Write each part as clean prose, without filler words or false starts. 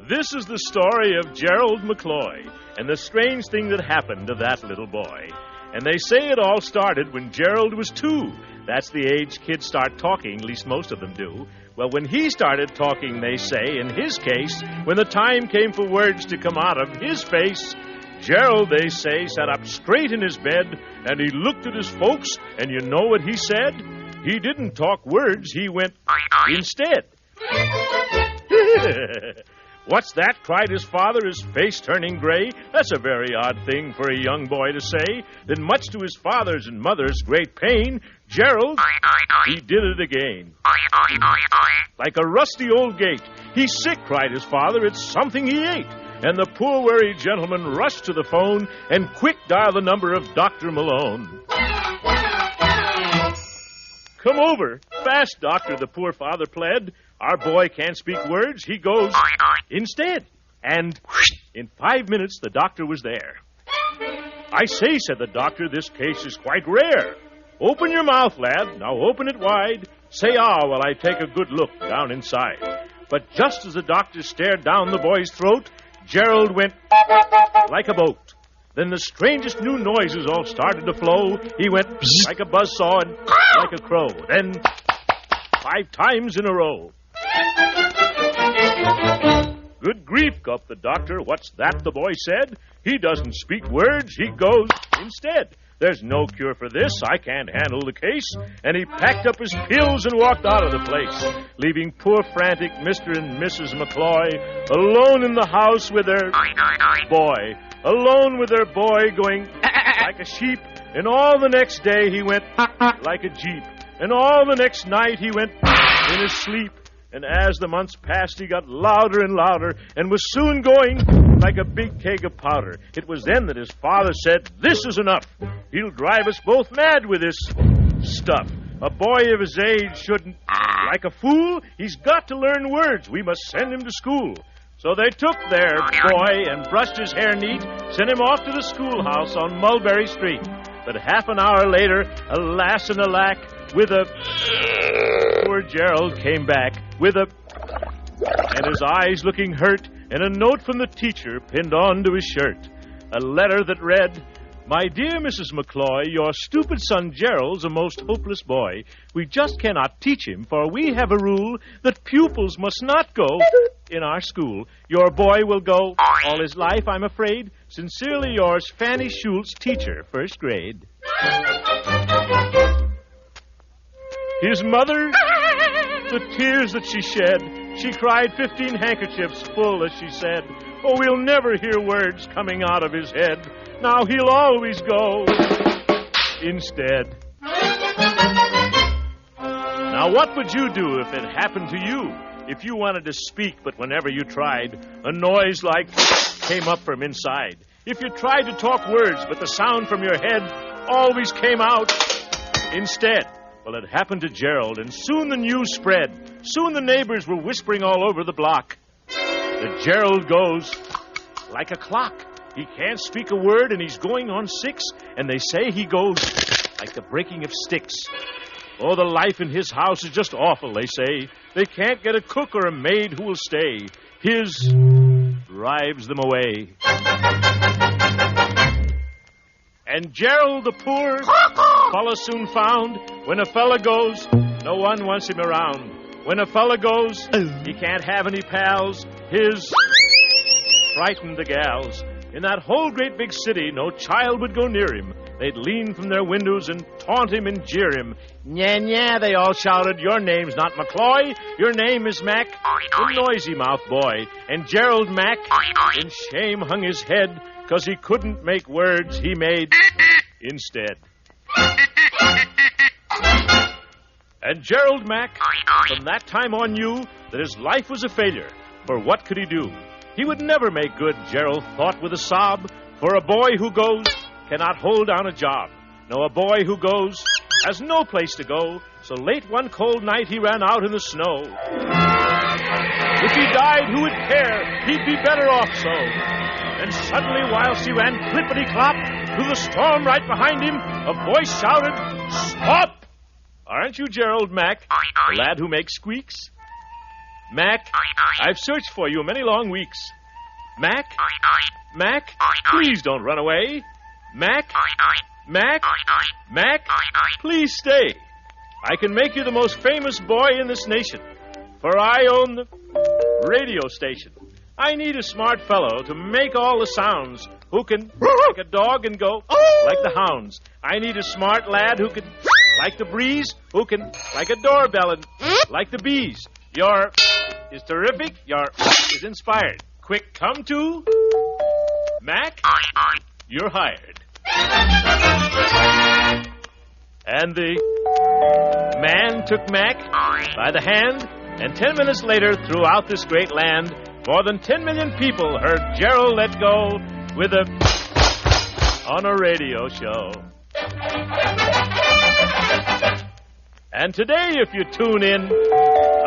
This is the story of Gerald McCloy and the strange thing that happened to that little boy. And they say it all started when Gerald was 2. That's the age kids start talking, at least most of them do. Well, when he started talking, they say, in his case, when the time came for words to come out of his face, Gerald, they say, sat up straight in his bed, and he looked at his folks, and you know what he said? He didn't talk words, he went instead. "What's that?" cried his father, his face turning gray. "That's a very odd thing for a young boy to say." Then, much to his father's and mother's great pain, Gerald, he did it again. Like a rusty old gate. "He's sick," cried his father. "It's something he ate." And the poor, weary gentleman rushed to the phone and quick dialed the number of Dr. Malone. "Come over. Fast, doctor," the poor father pled. "Our boy can't speak words. He goes instead." And in 5 minutes, the doctor was there. "I say," said the doctor, "this case is quite rare. Open your mouth, lad. Now open it wide. Say ah while I take a good look down inside." But just as the doctor stared down the boy's throat, Gerald went like a boat. Then the strangest new noises all started to flow. He went like a buzzsaw and like a crow. Then 5 times in a row. "Good grief," gulped the doctor. "What's that?" the boy said. "He doesn't speak words. He goes instead. There's no cure for this. I can't handle the case." And he packed up his pills and walked out of the place, leaving poor, frantic Mr. and Mrs. McCloy alone in the house with their boy. Alone with their boy going like a sheep. And all the next day he went like a jeep. And all the next night he went in his sleep. And as the months passed, he got louder and louder and was soon going like a big keg of powder. It was then that his father said, "This is enough. He'll drive us both mad with this stuff. A boy of his age shouldn't, like a fool, he's got to learn words. We must send him to school." So they took their boy and brushed his hair neat, sent him off to the schoolhouse on Mulberry Street. But half an hour later, alas and alack, with a... Poor Gerald came back with a... and his eyes looking hurt, and a note from the teacher pinned onto his shirt. A letter that read, "My dear Mrs. McCloy, your stupid son Gerald's a most hopeless boy. We just cannot teach him, for we have a rule that pupils must not go in our school. Your boy will go all his life, I'm afraid. Sincerely yours, Fanny Schultz, teacher, 1st grade." His mother, the tears that she shed, she cried 15 handkerchiefs full as she said, "Oh, we'll never hear words coming out of his head. Now he'll always go instead." Now what would you do if it happened to you? If you wanted to speak, but whenever you tried, a noise like came up from inside. If you tried to talk words, but the sound from your head always came out instead. Well, it happened to Gerald, and soon the news spread. Soon the neighbors were whispering all over the block that Gerald goes like a clock. He can't speak a word, and he's going on 6, and they say he goes like the breaking of sticks. Oh, the life in his house is just awful, they say. They can't get a cook or a maid who will stay. His drives them away. And Gerald, the poor fellow, soon found when a fella goes, no one wants him around. When a fella goes, he can't have any pals. His frightened the gals. In that whole great big city, no child would go near him. They'd lean from their windows and taunt him and jeer him. "Nya, nya," they all shouted, "your name's not McCloy. Your name is Mac, the noisy-mouth boy." And Gerald Mac, in shame, hung his head, 'cause he couldn't make words, he made instead. And Gerald Mac, from that time on, knew that his life was a failure. For what could he do? He would never make good, Gerald thought with a sob, for a boy who goes cannot hold down a job. No, a boy who goes has no place to go, so late one cold night he ran out in the snow. If he died, who would care? He'd be better off so. And suddenly, whilst he ran clippity-clop through the storm right behind him, a voice shouted, "Stop! Aren't Aren't you Gerald Mack, the lad who makes squeaks? Mac, I've searched for you many long weeks. Mac? Mac? Please don't run away. Mac? Mac? Mac? Please stay. I can make you the most famous boy in this nation, for I own the radio station. I need a smart fellow to make all the sounds, who can like a dog and go like the hounds. I need a smart lad who can like the breeze, who can like a doorbell and like the bees. Your is terrific. Your is inspired. Quick, come to Mac. You're hired. And the man took Mac by the hand, and 10 minutes later, throughout this great land, more than 10 million people heard Gerald let go with on a radio show. And today, if you tune in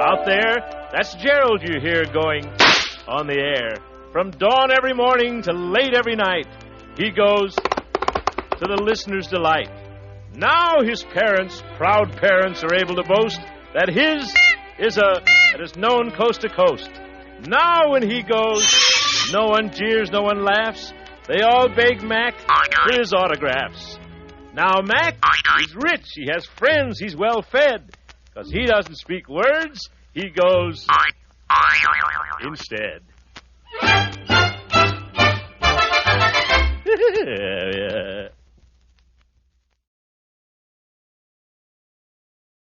out there, that's Gerald you hear going on the air. From dawn every morning to late every night, he goes to the listener's delight. Now his parents, proud parents, are able to boast that his that is known coast to coast. Now when he goes, no one jeers, no one laughs. They all beg Mac for his autographs. Now Mac is rich, he has friends, he's well fed. Because he doesn't speak words, he goes instead. Yeah.